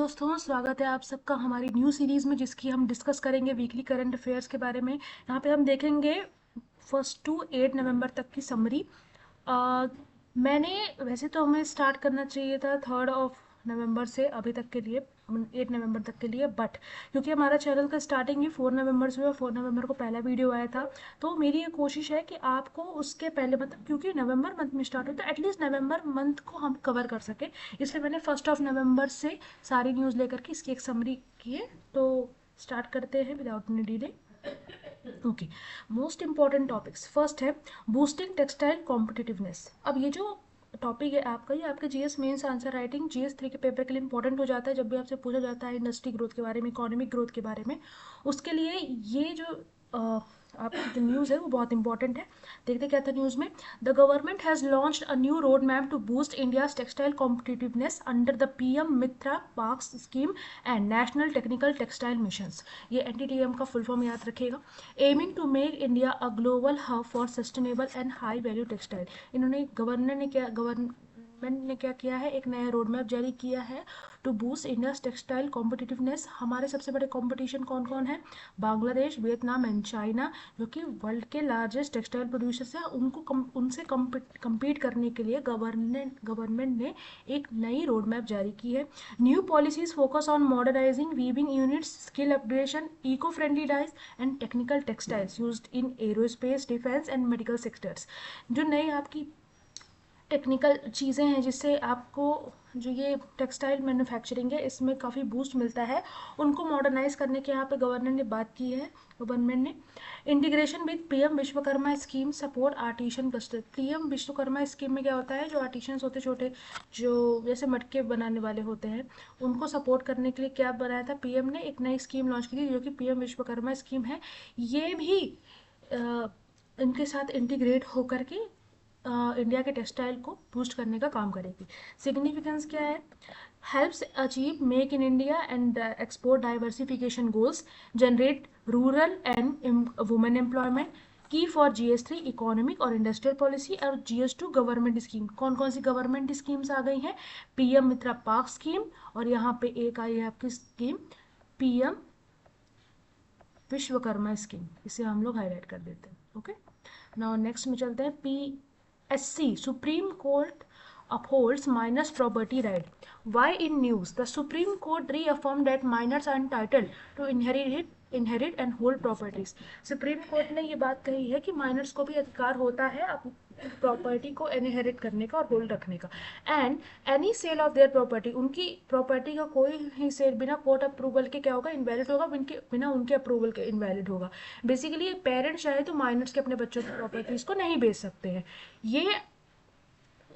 दोस्तों, स्वागत है आप सबका हमारी न्यू सीरीज़ में, जिसकी हम डिस्कस करेंगे वीकली करंट अफेयर्स के बारे में। यहाँ पे हम देखेंगे 1 टू 8 नवंबर तक की समरी। मैंने वैसे तो हमें स्टार्ट करना चाहिए था 3 नवंबर से अभी तक के लिए, 8 नवंबर तक के लिए, बट क्योंकि हमारा चैनल का स्टार्टिंग ही 4 नवंबर से हुआ, 4 नवंबर को पहला वीडियो आया था, तो मेरी ये कोशिश है कि आपको उसके पहले, मतलब क्योंकि नवंबर मंथ में स्टार्ट होता है, एटलीस्ट नवंबर मंथ को हम कवर कर सकें, इसलिए मैंने 1 नवंबर से सारी न्यूज़ लेकर के इसकी एक समरी की है। तो स्टार्ट करते हैं without any delay. Okay, most important topics. First है बूस्टिंग टेक्सटाइल कॉम्पिटिटिवनेस। अब ये जो टॉपिक है आपका, ये आपके GS mains answer writing GS 3 के पेपर के लिए इंपॉर्टेंट हो जाता है। जब भी आपसे पूछा जाता है इंडस्ट्री ग्रोथ के बारे में, इकोनॉमिक ग्रोथ के बारे में, उसके लिए ये जो आपकी जो न्यूज़ है वो बहुत इंपॉर्टेंट है। देखते क्या था न्यूज़ में। The government has launched a new road map to boost India's textile competitiveness under the PM Mitra parks scheme and national technical textile missions. ये NTTM का फुल फॉर्म याद रखिएगा। Aiming to make India a global hub for sustainable and high value textile. इन्होंने government ने क्या किया है, एक नया रोड मैप जारी किया है to boost India textile competitiveness. हमारे सबसे बड़े कंपटीशन कौन कौन है? बांग्लादेश, वियतनाम एंड चाइना, जो कि वर्ल्ड के लार्जेस्ट टेक्सटाइल प्रोड्यूसर्स हैं। उनसे कम्पीट करने के लिए गवर्नमेंट ने एक नई रोड मैप जारी की है। New policies focus on modernising weaving units, skill upgradation, eco friendly dyes and technical textiles used in aerospace, defence and medical sectors. जो नई आपकी टेक्निकल चीज़ें हैं जिससे आपको जो ये टेक्सटाइल मैन्युफैक्चरिंग है इसमें काफ़ी बूस्ट मिलता है, उनको मॉडर्नाइज करने की यहाँ पे गवर्नमेंट ने बात की है। गवर्नमेंट ने integration with PM Vishwakarma scheme support artisan cluster. PM Vishwakarma scheme में क्या होता है, जो आर्टिशंस होते छोटे, जो जैसे मटके बनाने वाले होते हैं, उनको सपोर्ट करने के लिए क्या बनाया था, PM ने एक नई स्कीम लॉन्च की थी, जो कि PM विश्वकर्मा स्कीम है। ये भी इनके साथ इंटीग्रेट होकर के इंडिया के टेक्सटाइल को बूस्ट करने का काम करेगी। सिग्निफिकेंस क्या है? Helps achieve make in India and export diversification goals, generate rural and women employment, की फॉर GS 3 इकोनॉमिक और इंडस्ट्रियल पॉलिसी। और GS 2 गवर्नमेंट स्कीम, कौन कौन सी गवर्नमेंट स्कीम्स आ गई हैं? PM मित्रा पार्क स्कीम, और यहाँ पे एक आई है आपकी स्कीम PM विश्वकर्मा स्कीम, इसे हम लोग हाईलाइट कर देते हैं। ओके, नाउ नेक्स्ट में चलते हैं। PSC Supreme Court upholds minors property right. Why in news? The Supreme Court reaffirmed that minors are entitled to inherit and hold properties. Supreme court ने ये बात कही है कि माइनर्स को भी अधिकार होता है प्रॉपर्टी को इनहेरिट करने का और होल्ड रखने का। And any sale of their property, उनकी प्रॉपर्टी का कोई ही सेल बिना कोर्ट अप्रूवल के क्या होगा, इनवैलिड होगा, बिना उनके अप्रूवल के इनवैलिड होगा। बेसिकली पेरेंट्स चाहे तो माइनर्स के अपने बच्चों की प्रॉपर्टीज को नहीं बेच सकते हैं। ये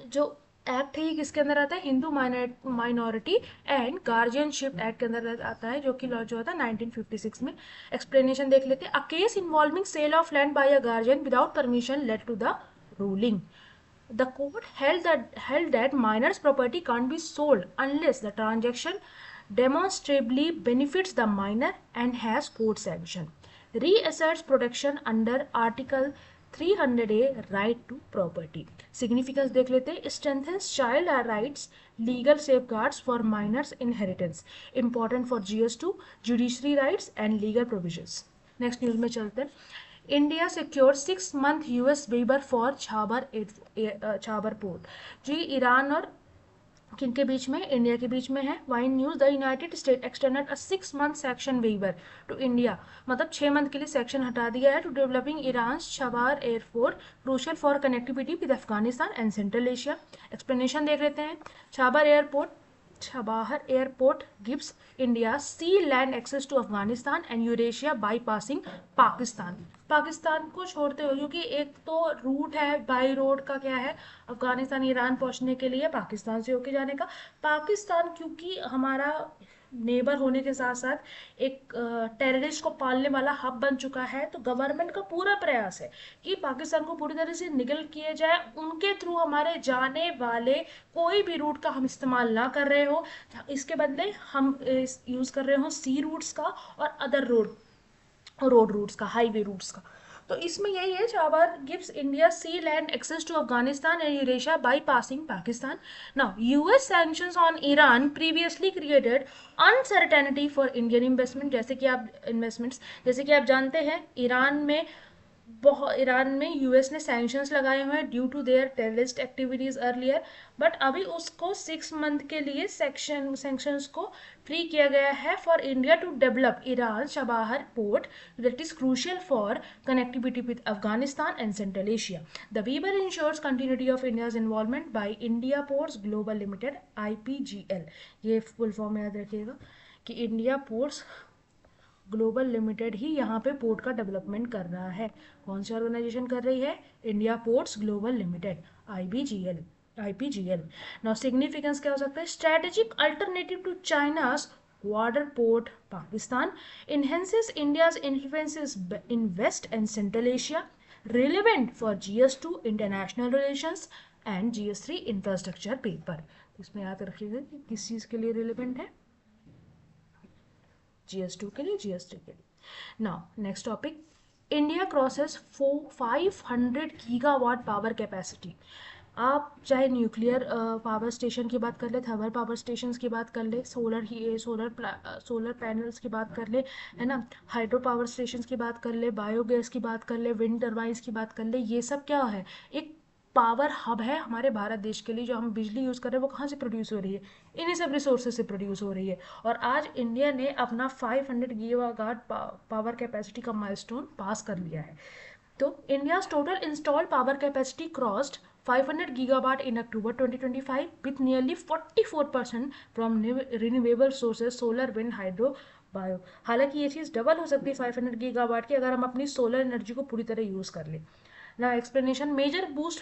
जो एक्ट है ये किसके अंदर आता है? Hindu minority and guardianship act के अंदर आता है, जो कि लॉन्च हुआ था 1956 में। एक्सप्लेनेशन देख लेते हैं। A case involving sale of land by a guardian without permission led to the ruling. The court held that minors' property can't be sold unless the transaction demonstrably benefits the minor and has court sanction. Reasserts protection under Article 300A right to property. Significance देख लेते हैं। Strengthens child rights, legal safeguards for minors' inheritance. Important for GS2, judiciary rights and legal provisions. Next news में चलते हैं। India secure 6 month US waiver for Chabahar port. जी Iran और किनके बीच में? इंडिया के बीच में है। Why in news, the United State extended a 6 month sanction waiver to India, मतलब 6 मंथ के लिए सेक्शन हटा दिया है, to developing Iran Chabahar airport, crucial for connectivity with Afghanistan and Central Asia. Explanation देख लेते हैं। Chabahar airport gives India sea land access to Afghanistan and Eurasia bypassing Pakistan को छोड़ते हुए, क्योंकि एक तो रूट है बाई रोड का, क्या है, अफगानिस्तान ईरान पहुंचने के लिए पाकिस्तान से होके जाने का। पाकिस्तान क्योंकि हमारा नेबर होने के साथ साथ एक टेररिस्ट को पालने वाला हब बन चुका है, तो गवर्नमेंट का पूरा प्रयास है कि पाकिस्तान को पूरी तरह से निगल किए जाए, उनके थ्रू हमारे जाने वाले कोई भी रूट का हम इस्तेमाल ना कर रहे हो, इसके बदले हम यूज़ कर रहे हो सी रूट्स का और अदर रोड रूट्स का, हाईवे रूट्स का। तो इसमें यही है, जावर gives India sea land access to Afghanistan and Eurasia bypassing Pakistan. Now US sanctions on Iran previously created uncertainty for Indian investment. जैसे कि आप जानते हैं, ईरान में यूएस ने सैंक्शंस लगाए हुए हैं due to their terrorist activities earlier. But अभी उसको 6 मंथ के लिए सैंक्शंस को फ्री किया गया है for India to develop Iran Chabahar port that is crucial for connectivity with Afghanistan and Central Asia. The waiver ensures continuity of India's involvement by India Ports Global Limited IPGL. ये full form याद रखिएगा कि India Ports Global Limited ही यहाँ पे port का development कर रहा है. कौन सी ऑर्गेनाइजेशन कर रही है? India Ports Global Limited, IPGL. Now significance क्या हो सकता है? Strategic alternative to China's Gwadar port Pakistan, enhances India's influences in West and Central Asia, relevant for GS2 international relations and GS3 infrastructure paper. इसमें याद रखिएगा कि किस चीज़ के लिए रिलेवेंट है? GS2 के लिए, GS3 के लिए. Now next topic, India crosses 500 gigawatt power capacity. आप चाहे न्यूक्लियर पावर स्टेशन की बात कर ले, थर्मल पावर स्टेशन की बात कर ले, सोलर पैनल्स की बात कर ले, है ना, हाइड्रो पावर स्टेशन की बात कर ले, बायोगैस की बात कर ले, विंड टर्बाइंस की बात कर ले, ये सब क्या है? एक पावर हब है हमारे भारत देश के लिए. जो हम बिजली यूज़ कर रहे हैं वो कहाँ से प्रोड्यूस हो रही है? इन्हीं सब रिसोर्सेज से प्रोड्यूस हो रही है. और आज इंडिया ने अपना 500 गीगावाट पावर कैपेसिटी का माइलस्टोन पास कर लिया है. तो India's total installed power capacity crossed 500 gigawatt in October 2025 with nearly 44% from renewable sources, solar, wind, hydro, bio. हालांकि ये चीज़ डबल हो सकती है 500 गीगावाट की अगर हम अपनी सोलर एनर्जी को पूरी तरह यूज़ कर लें. Now explanation, major boost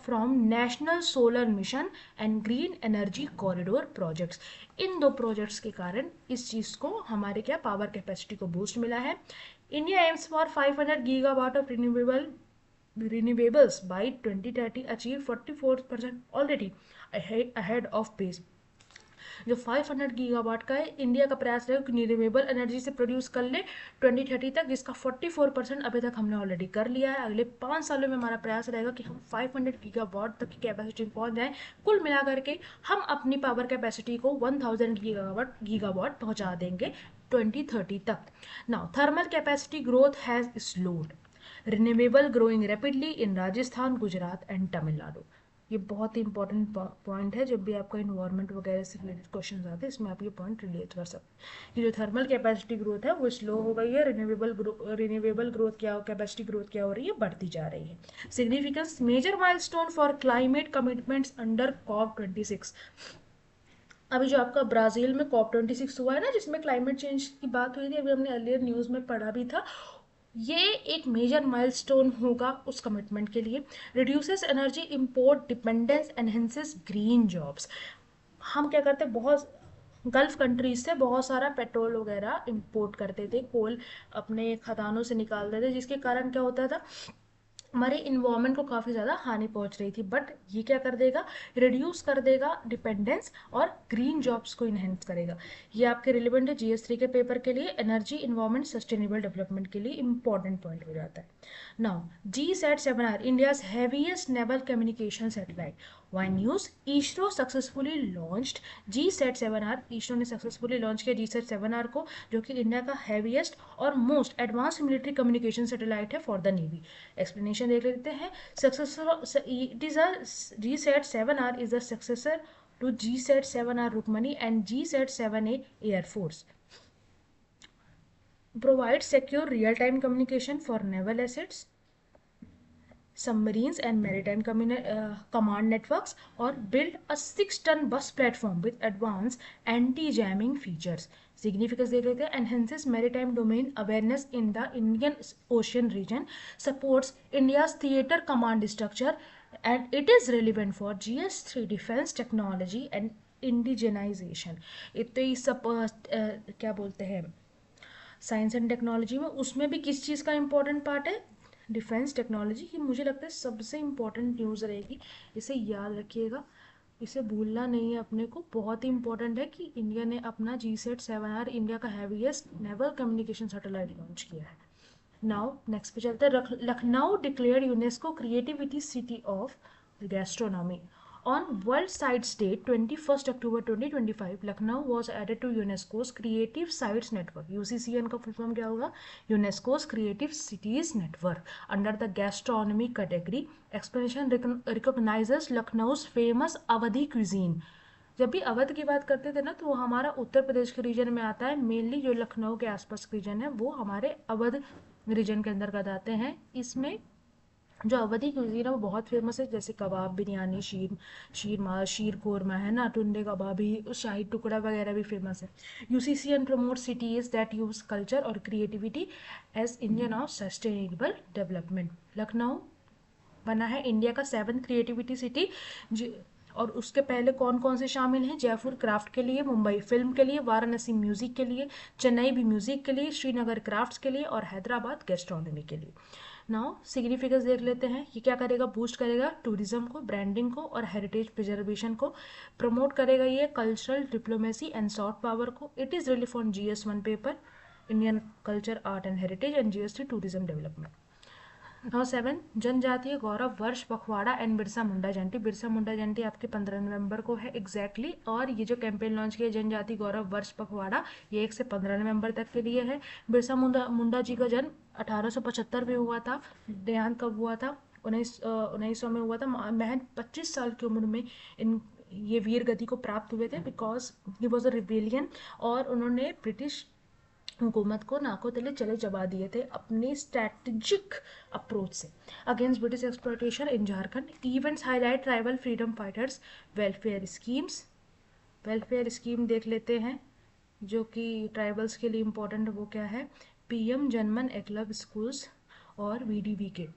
from National Solar Mission and Green Energy Corridor projects. इन दो प्रोजेक्ट्स के कारण इस चीज़ को हमारे क्या पावर कैपेसिटी को बूस्ट मिला है. India AIIMS for 500 gigawatt of renewables by 2030, achieve 44% already ahead of pace. जो 500 गीगावाट का है, इंडिया का प्रयास रहेगा कि रिन्यूएबल एनर्जी से प्रोड्यूस कर ले 2030 तक, जिसका 44% अभी तक हमने ऑलरेडी कर लिया है. अगले 5 सालों में हमारा प्रयास रहेगा कि हम 500 गीगावाट तक की कैपेसिटी पहुंच जाएं. कुल मिला करके हम अपनी पावर कैपेसिटी को 1000 गीगावाट पहुंचा देंगे 2030 तक. Now thermal capacity growth has slowed, renewable growing rapidly in Rajasthan, Gujarat and Tamil Nadu. ये बहुत ही इंपॉर्टेंट पॉइंट है. जब भी आपका इन्वायरमेंट वगैरह से रिलेटेड क्वेश्चन आते हैं, इसमें आप ये पॉइंट रिलेट कर सकते हैं कि जो थर्मल कैपेसिटी ग्रोथ है वो स्लो हो गई है, रिन्यूएबल ग्रोथ कैपेसिटी ग्रोथ क्या हो रही है? बढ़ती जा रही है. Significance, major milestone for climate commitments under COP26. अभी जो आपका ब्राज़ील में COP26 हुआ है ना, जिसमें क्लाइमेट चेंज की बात हुई थी, अभी हमने अर्लियर न्यूज़ में पढ़ा भी था, ये एक मेजर माइलस्टोन होगा उस कमिटमेंट के लिए. Reduces energy import dependence, enhances green jobs. हम क्या करते हैं, बहुत गल्फ कंट्रीज से बहुत सारा पेट्रोल वगैरह इंपोर्ट करते थे, कोल अपने खदानों से निकालते थे, जिसके कारण क्या होता था, हमारे इन्वायरमेंट को काफ़ी ज़्यादा हानि पहुंच रही थी. बट ये क्या कर देगा? रिड्यूस कर देगा डिपेंडेंस और ग्रीन जॉब्स को इन्हेंस करेगा. ये आपके रिलेवेंट है GS3 के पेपर के लिए. एनर्जी, इन्वायरमेंट, सस्टेनेबल डेवलपमेंट के लिए इंपॉर्टेंट पॉइंट हो जाता है. Now GSAT-7R, India's heaviest naval communication satellite. One news, ISRO successfully launched GSAT-7R. ISRO ने सक्सेसफुली लॉन्च किया GSAT-7R को, जो कि इंडिया का हैवीएस्ट और most advance military communication satellite है फॉर द नेवी. एक्सप्लेनेशन देख लेते हैं. GSAT-7R is the successor to GSAT-7R Rukmani and GSAT-7A Air Force. Provides secure real-time communication for naval assets, submarines and maritime command networks, or build a 6-ton bus platform with advanced anti-jamming features. Significance देख लेते हैं. Enhances maritime domain awareness in the Indian Ocean region, supports India's theater command structure, and it is relevant for GS3 defense technology and indigenization. इतने ही सब क्या बोलते हैं, science and technology में, उसमें भी किस चीज़ का इंपॉर्टेंट पार्ट है? Defence technology. ये मुझे लगता है सबसे इम्पॉर्टेंट न्यूज़ रहेगी, इसे याद रखिएगा, इसे भूलना नहीं है अपने को. बहुत ही इंपॉर्टेंट है कि इंडिया ने अपना GSAT-7R, इंडिया का heaviest naval communication satellite launch किया है. नाउ नेक्स्ट पे चलते हैं। Lucknow declare UNESCO creativity city of gastronomy. On World Sites Day, 21st October 2025, Lucknow was added to UNESCO's Creative Sites Network. UCCN का full form क्या होगा? UNESCO's Creative Cities Network. Under the gastronomy category, explanation recognizes Lucknow's famous Awadhi cuisine. जब भी अवध की बात करते थे ना, तो वो हमारा उत्तर प्रदेश के रीजन में आता है। मेनली जो लखनऊ के आसपास के रीजन है वो हमारे अवध रीजन के अंतर्गत आते हैं। इसमें जो अवधी क्यूजीन है वो बहुत फेमस है, जैसे कबाब, बिरयानी, शीर कोरमा है ना, टुंडे कबाबी, शाही टुकड़ा वगैरह भी फेमस है। UCCN promote cities that use culture और creativity as engine of sustainable development. Lucknow बना है इंडिया का 7th क्रिएटिविटी सिटी। और उसके पहले कौन कौन से शामिल हैं? जयपुर क्राफ्ट के लिए, मुंबई फिल्म के लिए, वाराणसी म्यूजिक के लिए, चेन्नई भी म्यूजिक के लिए, श्रीनगर क्राफ्ट्स के लिए और हैदराबाद गैस्ट्रोनॉमी के लिए। नाउ सिग्निफिकेंस देख लेते हैं। ये क्या करेगा? बूस्ट करेगा टूरिज्म को, ब्रांडिंग को और हेरिटेज प्रिजर्वेशन को। प्रमोट करेगा ये cultural diplomacy and soft power को। इट इज़ रिलीफ on GS1 paper, Indian culture, art and heritage, and GS3 tourism development. Now 7 Janjatiya Gaurav Varsh Pakhwada and Birsa Munda Jayanti. Birsa Munda Jayanti आपके 15 नवंबर को है एग्जैक्टली। और ये जो कैंपेन लॉन्च किया जनजाति गौरव वर्ष पखवाड़ा, ये 1 से 15 नवंबर तक के लिए है। बिरसा मुंडा जी का जन्म 1875 में हुआ था। देहांत कब हुआ था? 1900 में हुआ था। महज 25 साल की उम्र में ये वीर गति को प्राप्त हुए थे, because he was a rebellion. और उन्होंने ब्रिटिश हुकूमत को नाको तले चले जमा दिए थे अपनी स्ट्रैटेजिक अप्रोच से against British exploitation in Jharkhand. Events highlight tribal freedom fighters welfare schemes. Welfare scheme देख लेते हैं जो कि ट्राइबल्स के लिए इम्पोर्टेंट। वो क्या है? PM जनमन एकलव्य स्कूल्स और VDV के।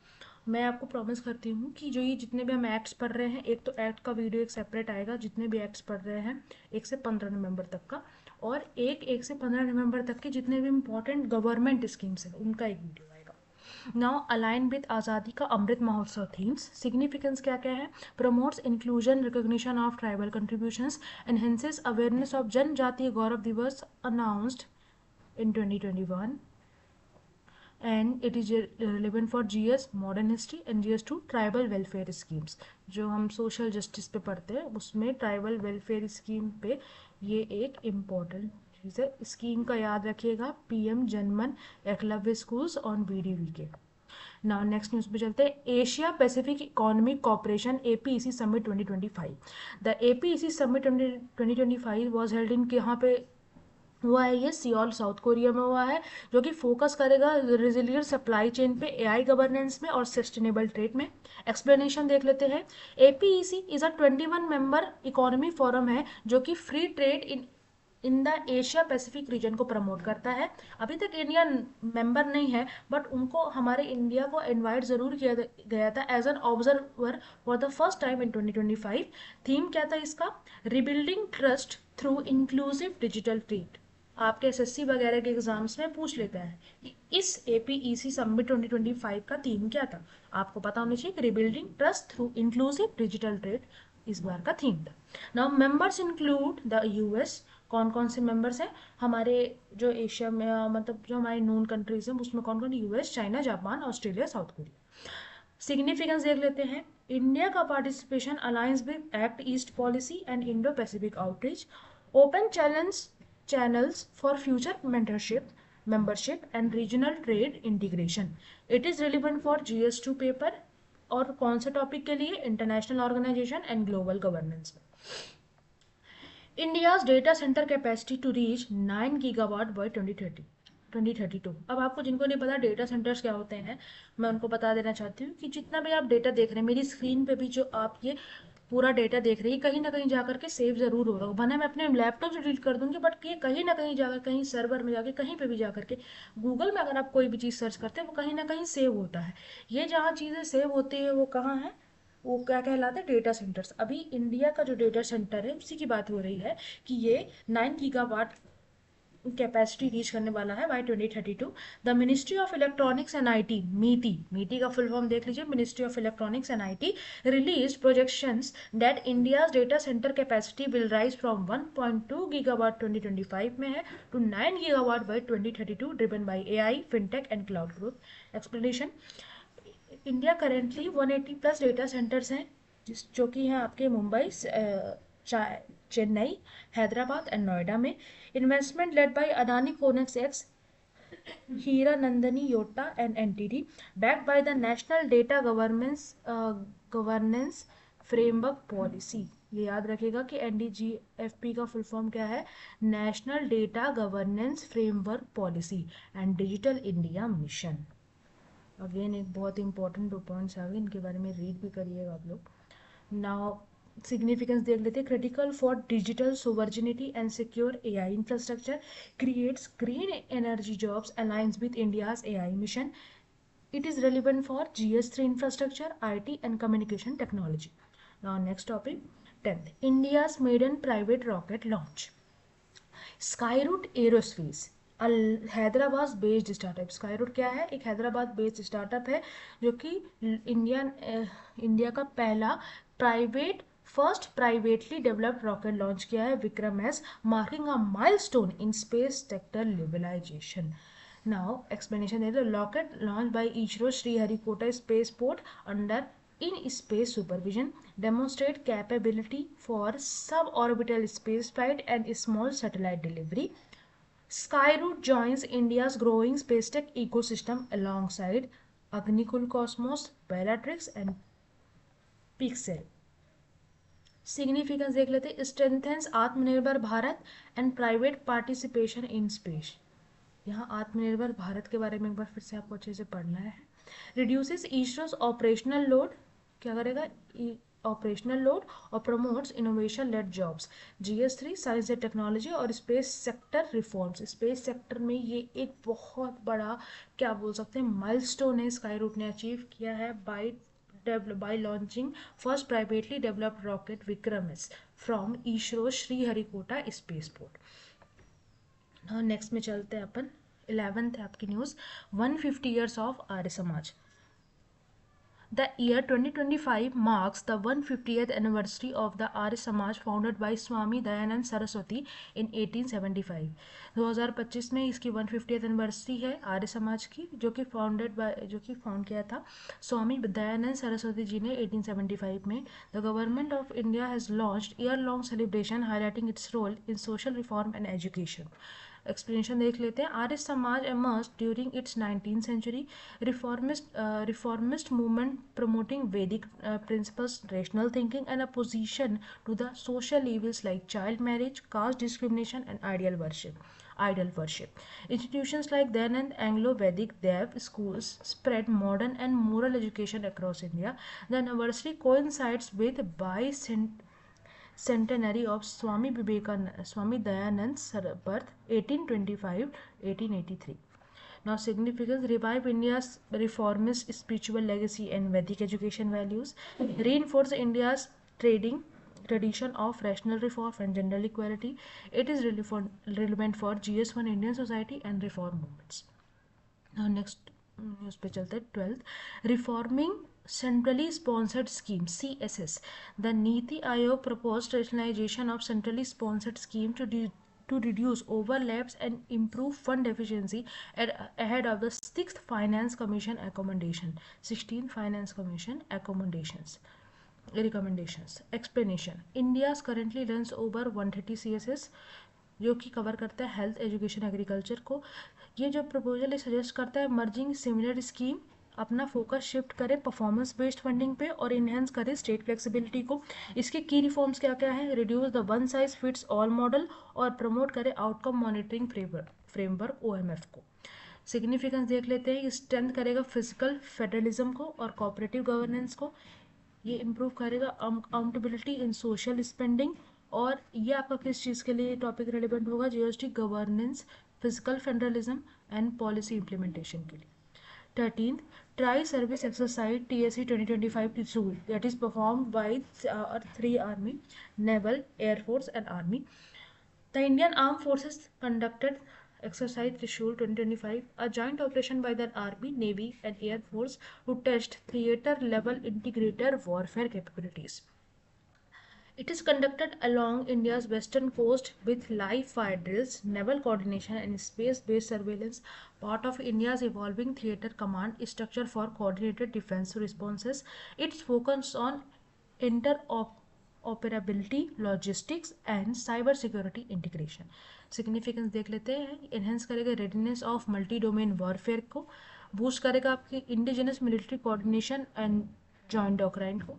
मैं आपको प्रॉमिस करती हूँ कि जो ये जितने भी हम एक्ट्स पढ़ रहे हैं, एक तो एक्ट का वीडियो एक सेपरेट आएगा जितने भी एक्ट्स पढ़ रहे हैं 1 से 15 नवंबर तक का, और 1 से 15 नवंबर तक के जितने भी इम्पोर्टेंट गवर्नमेंट स्कीम्स हैं उनका एक वीडियो आएगा। नाउ अलाइन विद आज़ादी का अमृत महोत्सव थीम्स। सिग्निफिकेंस क्या क्या है? Promotes inclusion, recognition of tribal contributions, enhances awareness of जनजातीय गौरव दिवस announced in 2021, and it is relevant for GS modern history and GS2 tribal welfare schemes. जो हम सोशल जस्टिस पे पढ़ते हैं उसमें ट्राइबल वेलफेयर स्कीम पे ये एक इम्पोर्टेंट चीज़ है। स्कीम का याद रखिएगा, PM Janman Eklavya schools on VDV के। नाउ नेक्स्ट न्यूज़ पे चलते हैं। Asia Pacific economic cooperation APEC summit 2025। The APEC summit 2025 was held in, यहाँ पे हुआ है ये सियोल साउथ कोरिया में हुआ है, जो कि फोकस करेगा रिजिलियंट सप्लाई चेन पे, AI गवर्नेंस में और सस्टेनेबल ट्रेड में। एक्सप्लेनेशन देख लेते हैं। APEC is a 21 member economy forum है जो कि free trade in the Asia Pacific region को प्रमोट करता है। अभी तक इंडिया मेंबर नहीं है, बट उनको हमारे इंडिया को इनवाइट ज़रूर किया गया था as an observer for the first time in 2025। Theme क्या था इसका? Rebuilding trust through inclusive digital trade. आपके SSC वगैरह के एग्जाम्स में पूछ लेता है कि इस APEC समिट 2025 का थीम क्या था। आपको पता होना चाहिए कि rebuilding trust through inclusive digital trade इस बार का थीम था। Now members include the US। कौन कौन से मेंबर्स हैं हमारे जो एशिया में, मतलब जो हमारे नोन कंट्रीज हैं उसमें कौन कौन? US, China, Japan, Australia, south Korea. Significance देख लेते हैं। इंडिया का participation alliance with act east policy and Indo Pacific outreach. Open channels for future mentorship, membership and regional trade integration. It is relevant for GS2 paper. और कौन से topic के लिए? International organisation and global governance में। India's data centre capacity to reach 9 gigawatt by 2032। अब आपको जिनको नहीं पता डेटा सेंटर्स क्या होते हैं, मैं उनको बता देना चाहती हूँ कि जितना भी आप डेटा देख रहे हैं मेरी स्क्रीन पे भी, जो आप ये पूरा डेटा देख रही है, कहीं ना कहीं जाकर के सेव जरूर हो रहा होगा। भले मैं अपने लैपटॉप से डिलीट कर दूंगी, बट ये कहीं ना कहीं जाकर, कहीं सर्वर में जाके, कहीं पे भी जाकर के, गूगल में अगर आप कोई भी चीज़ सर्च करते हैं वो कहीं ना कहीं सेव होता है। ये जहाँ चीज़ें सेव होती है वो कहाँ है? वो क्या कहलाता है? Data centres. अभी इंडिया का जो डेटा सेंटर है उसी की बात हो रही है कि ये 9 गीगावाट कैपेसिटी रीच करने वाला है by 2032। The ministry of electronics and IT, MeitY का फुल फॉर्म देख लीजिए, ministry of electronics and IT, release projections that India's data centre capacity will rise from 1.2 gigawatt 2025 में है to 9 gigawatt by 2032, driven by AI, fintech and cloud growth. Explanation, India currently 180 plus data centres हैं जो कि हैं आपके Mumbai, Chennai, Hyderabad and Noida में। Investment led by Adani ConneX X, Hiranandani Yotta and NTD, backed by the National Data Governance Framework Policy। ये याद रखिएगा कि NDGFP का फुल फॉर्म क्या है, national data governance framework policy and digital India mission. Again एक बहुत इंपॉर्टेंट 2 पॉइंट्स आ गए, इनके बारे में रीड भी करिएगा आप लोग। नाउ सिग्निफिकेंस देख लेते हैं। Critical for digital sovereignty and secure AI infrastructure, creates green energy jobs, aligns with India's AI mission. It is relevant for GS3 infrastructure, IT and communication technology. Now next topic, 10th, India's maiden private rocket launch. Skyroot Aerospace, Hyderabad based startup. Skyroot क्या है, एक Hyderabad based startup है जो कि India का पहला first privately developed rocket launch किया है, Vikram S, marking a milestone in space sector liberalisation. Now explanation is the rocket launched by ISRO Sriharikota Spaceport under in space supervision demonstrate capability for suborbital spaceflight and small satellite delivery. Skyroot joins India's growing space tech ecosystem alongside Agnikul Cosmos, Bellatrix and Pixel. Significance देख लेते हैं। Strengthens आत्मनिर्भर Bharat and private participation in space. यहाँ आत्मनिर्भर भारत के बारे में एक बार फिर से आपको अच्छे से पढ़ना है। रिड्यूसेस इसरोस ऑपरेशनल लोड, क्या करेगा, ऑपरेशनल लोड, और promotes innovation led jobs. GS3 science and technology और space sector reforms. Space sector में ये एक बहुत बड़ा क्या बोल सकते हैं माइलस्टोन है, स्काईरूट ने अचीव किया है by launching first privately developed rocket Vikram S from ISRO Sriharikota Spaceport। Next में चलते हैं अपन, 11th है आपकी news, 150 years of Arya Samaj. The year 2025 marks the 150th anniversary of the Arya Samaj founded by Swami Dayanand Saraswati in 1875। 2025 में इसकी 150th anniversary है आर्य समाज की, जो कि फाउंड किया था स्वामी दयानंद सरस्वती जी ने 1875 में। The government of India has launched year long celebration highlighting its role in social reform and education. Explanation देख लेते हैं। Arya Samaj emerged during its 19th century reformist movement promoting Vedic principles, rational thinking and opposition to the social evils like child marriage, caste discrimination and idol worship. Institutions like Dayanand Anglo-Vedic Dev schools spread modern and moral education across India. The anniversary coincides with centenary of Swami Dayanand's birth, 1825-1883. Now significance, revive India's reformist spiritual legacy and Vedic education values, reinforce India's tradition of rational reform and gender equality. It is relevant for GS1 Indian society and reform movements. Now next news पे चलते हैं, 12th, reforming centrally sponsored scheme CSS। The NITI Aayog proposed rationalization of centrally sponsored scheme to reduce overlaps and improve fund efficiency ahead of the 6th Finance Commission recommendation. 16th Finance Commission recommendations. Explanation, India currently runs over 130 CSS जो कि cover करता है health, education, agriculture को। ये जो proposal suggest करता है merging similar scheme, अपना फोकस शिफ्ट करें परफॉर्मेंस बेस्ड फंडिंग पे और इन्हेंस करें स्टेट फ्लेक्सिबिलिटी को। इसके की रिफॉर्म्स क्या क्या है, reduce the one size fits all model और प्रमोट करें आउटकम मॉनिटरिंग फ्रेमवर्क OMF को। सिग्निफिकेंस देख लेते हैं, स्ट्रेंथ करेगा फिजिकल फेडरलिज्म को और कोऑपरेटिव गवर्नेंस को। ये इम्प्रूव करेगा अकाउंटेबिलिटी इन सोशल स्पेंडिंग, और ये आपका किस चीज़ के लिए टॉपिक रेलिवेंट होगा, GST governance, physical federalism and policy implementation के लिए। 13th, tri service exercise TSE 2025 rule that is performed by 3 army, naval, air force and army. The Indian Armed Forces conducted Exercise Trishul 2025, a joint operation by the Army, Navy, and Air Force to test theater-level integrated warfare capabilities. It is conducted along India's western coast with live fire drills, naval coordination, and space-based surveillance, part of India's evolving theater command structure for coordinated defense responses. Its focus on interoperability, logistics, and cyber security integration. Significance देख लेते हैं. Enhance करेगा readiness of multi domain warfare को, boost करेगा आपकी indigenous military coordination and joint doctrine को.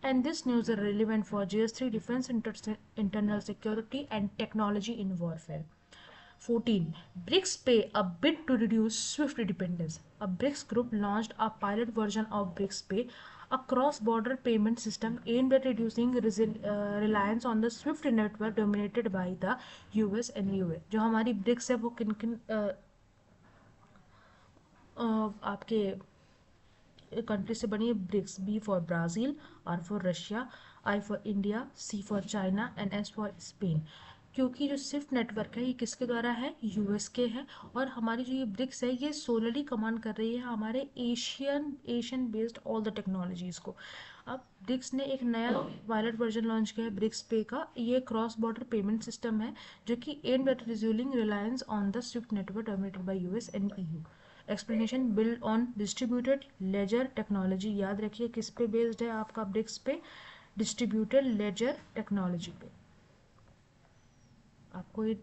And this news is relevant for GS3 defense, internal security, and technology in warfare. 14. BRICS pay a bid to reduce SWIFT dependence. A BRICS group launched a pilot version of BRICS Pay, a cross-border payment system aimed at reducing reliance on the SWIFT network dominated by the US and UA. जो हमारी BRICS है वो किन किन आपके country से बनी है. BRICS, B for Brazil, R for Russia, I for India, C for China and S for Spain. क्योंकि जो स्विफ्ट नेटवर्क है ये किसके द्वारा है, यूएस के है. और हमारी जो ये ब्रिक्स है ये सोलरली कमांड कर रही है हमारे Asian based all the technologies को. अब ब्रिक्स ने एक नया पायलट वर्जन लॉन्च किया है ब्रिक्स पे का. ये क्रॉस बॉर्डर पेमेंट सिस्टम है जो कि aimed at reducing reliance on the Swift network dominated by US and EU. Explanation build on distributed laser technology. याद रखिए किस पे बेस्ड है आपका ब्रिक्स पे, डिस्ट्रीब्यूटेड लेजर टेक्नोलॉजी पे. आपको ये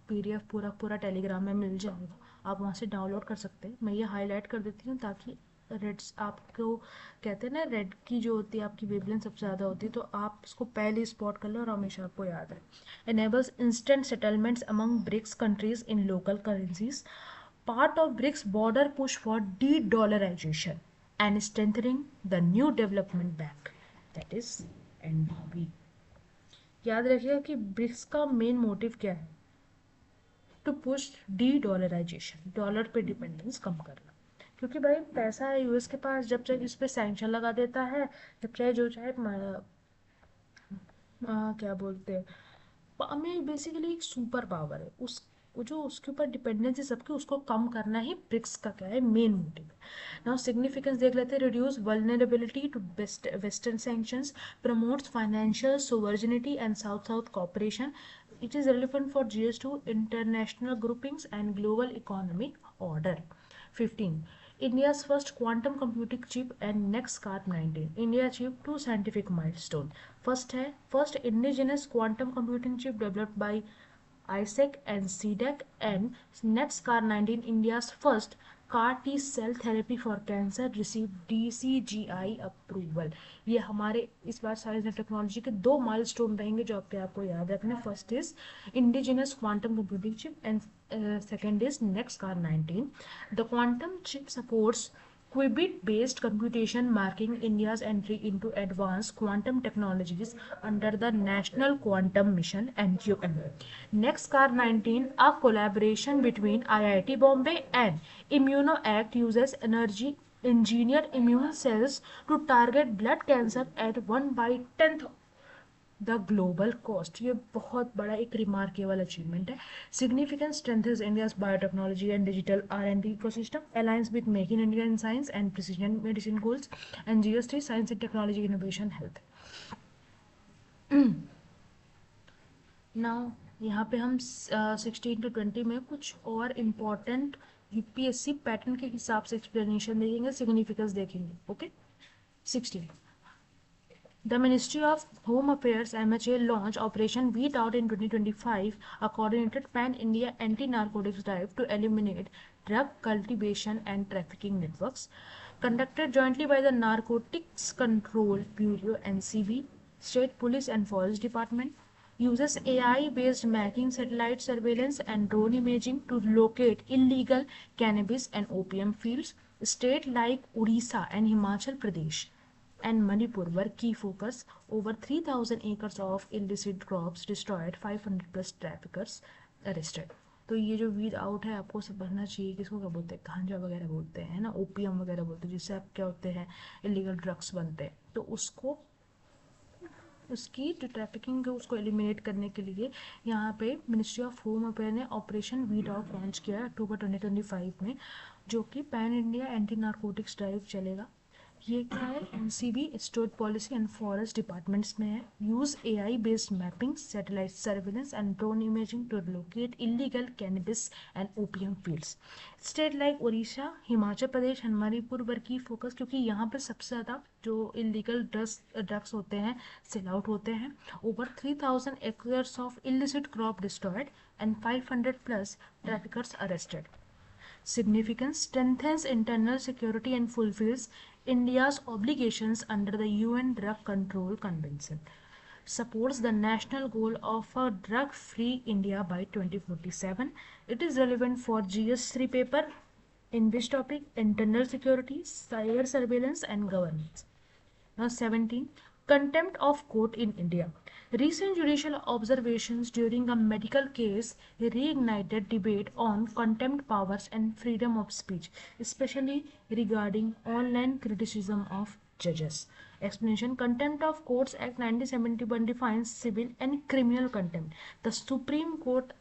पीडीएफ पूरा टेलीग्राम में मिल जाएगा, आप वहाँ से डाउनलोड कर सकते हैं. मैं ये हाईलाइट कर देती हूँ ताकि रेड्स आपको कहते हैं ना, रेड की जो होती है आपकी वेवलेंथ सबसे ज़्यादा होती है, तो आप इसको पहले स्पॉट कर लो और हमेशा आपको याद है. Enables instant settlements among BRICS countries in local currencies. Part of BRICS border push for de-dollarization and strengthening the new development bank, that is NDB. याद रखिएगा कि ब्रिक्स का मेन मोटिव क्या है, टू पुश डी-डॉलराइजेशन, डॉलर पे dependence कम करना. क्योंकि भाई पैसा है यूएस के पास, जब चाहे इस पर सैंक्शन लगा देता है, जब चाहे जो चाहे क्या बोलते हैं, हमें बेसिकली एक सुपर पावर है, उस जो उसके ऊपर डिपेंडेंसी सबकी उसको कम करना ही ब्रिक्स का क्या है मेन मोटिव है. नाउ सिग्निफिकेंस देख लेते हैं. Reduce vulnerability to western sanctions, promotes financial sovereignty and south south cooperation. It is relevant for GS2 international groupings and global economic order. 15. India's first quantum computing chip and next Carb-19. India achieved 2 scientific milestones. First indigenous quantum computing chip developed by ISEC and CDEC, and next Carb-19, India's first CAR T cell therapy for cancer received DCGI approval. ये हमारे इस बार science and technology के 2 milestone रहेंगे जो आपको याद रखना. First is indigenous quantum computing chip and second is next Carb-19. The quantum chip supports qubit-based computation, marking India's entry into advanced quantum technologies under the National Quantum Mission (NQM). Next Carb-19, a collaboration between IIT Bombay and ImmunoAct, uses energy engineered immune cells to target blood cancer at 1/10 the global cost. ये बहुत बड़ा एक remarkable achievement है. Significant strengthens India's biotechnology and digital R&D ecosystem, aligns with Make in India in science and precision medicine goals, and GS3 science and technology innovation health. Now यहाँ पे हम 16 to 20 में कुछ और इम्पॉर्टेंट UPSC पैटर्न के हिसाब से explanation देखेंगे, सिग्निफिकेंस देखेंगे. Okay. 16. The Ministry of Home Affairs (MHA) launched Operation Weed Out in 2025, a coordinated pan-India anti-narcotics drive to eliminate drug cultivation and trafficking networks. Conducted jointly by the Narcotics Control Bureau (NCB), State Police and Forest Department. Uses AI-based mapping, satellite surveillance and drone imaging to locate illegal cannabis and opium fields. States like Odisha and Himachal Pradesh and Manipur were key focus. Over 3,000 acres of illicit crops destroyed, 500 plus traffickers arrested. तो ये जो weed out है आपको समझना चाहिए कि इसको क्या बोलते हैं, गांजा वगैरह बोलते हैं ना, ओपियम वगैरह बोलते हैं, जिससे आप क्या होते हैं इलीगल ड्रग्स बनते हैं. तो उसको उसकी जो ट्रैफिकिंग है उसको एलिमिनेट करने के लिए यहाँ पे मिनिस्ट्री ऑफ होम अफेयर ने ऑपरेशन वी डॉग लॉन्च किया है अक्टूबर 2025 में, जो कि pan India anti narcotics drive चलेगा। ये क्या है, NCB state police and forest departments में है। Use AI based mapping, satellite surveillance and drone imaging to locate illegal cannabis and opium fields. State like Orissa, Himachal Pradesh and Manipur were key focus, क्योंकि यहाँ पे सबसे ज़्यादा जो इलीगल ड्रग्स होते हैं सेल आउट होते हैं। Over 3000 acres of illicit crop destroyed and 500 plus traffickers arrested. Significance: strengthens internal security and fulfills India's obligations under the UN Drug Control Convention. Supports the national goal of a drug-free India by 2047. It is relevant for GS3 paper in which topic? Internal security, cyber surveillance and governance. Now 17. Contempt of court in India. Recent judicial observations during a medical case reignited debate on contempt powers and freedom of speech, especially regarding online criticism of judges. Explanation: Contempt of Courts Act 1971 defines civil and criminal contempt. The Supreme Court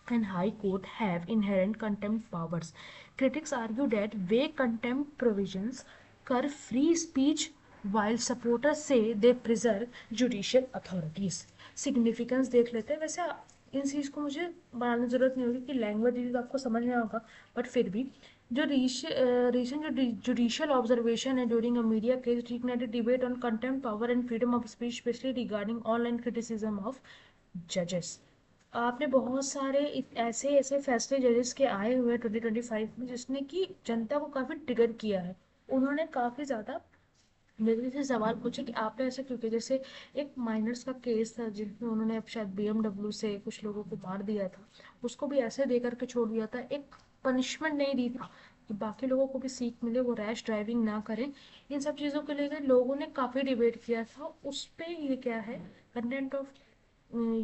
and High Court have inherent contempt powers. Critics argue that vague contempt provisions curb free speech while supporters say they preserve judicial authorities. Significance देख लेते हैं। वैसे इन चीज़ को मुझे बनाने की जरूरत नहीं होगी कि लैंग्वेज तो आपको समझ में होगा, बट फिर भी जो रीसेंट जो जुडिशियल ऑब्जर्वेशन है during a media case reignited debate on contempt power and freedom of speech specially regarding online criticism of जजेस। आपने बहुत सारे ऐसे ऐसे फैसले जजेस के आए हुए हैं 2025 में जिसने कि जनता को काफ़ी ट्रिगर किया है। उन्होंने काफ़ी ज़्यादा मेरे से सवाल पूछे कि आपने ऐसा क्यों किया। जैसे एक माइनर्स का केस था जिसमें उन्होंने अब शायद BMW से कुछ लोगों को मार दिया था, उसको भी ऐसे दे करके छोड़ दिया था, एक पनिशमेंट नहीं दी थी कि बाकी लोगों को भी सीख मिले, वो रैश ड्राइविंग ना करें। इन सब चीज़ों को लेकर लोगों ने काफ़ी डिबेट किया था। उस पर ये क्या है, कंटेंट ऑफ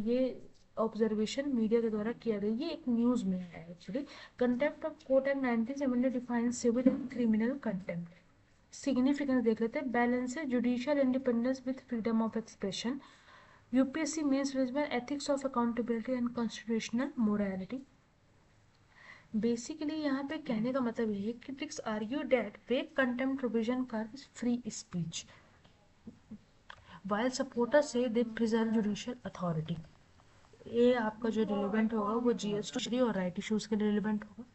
ये ऑब्जर्वेशन मीडिया के द्वारा किया गया, ये एक न्यूज़ में है actually. Contempt of court act 1970 defines civil and criminal contempt. Significance देख लेते हैं। बैलेंस है judicial independence with freedom of expression. UPSC mains में ethics of accountability and constitutional morality. Basically यहाँ पे कहने का मतलब ये है कि critics argue that vague contempt provision curbs free speech while supporters say they preserve judicial authority. ये आपका जो रिलेवेंट होगा वो GS2 और राइट इश्यूज के लिए रिलेवेंट होगा।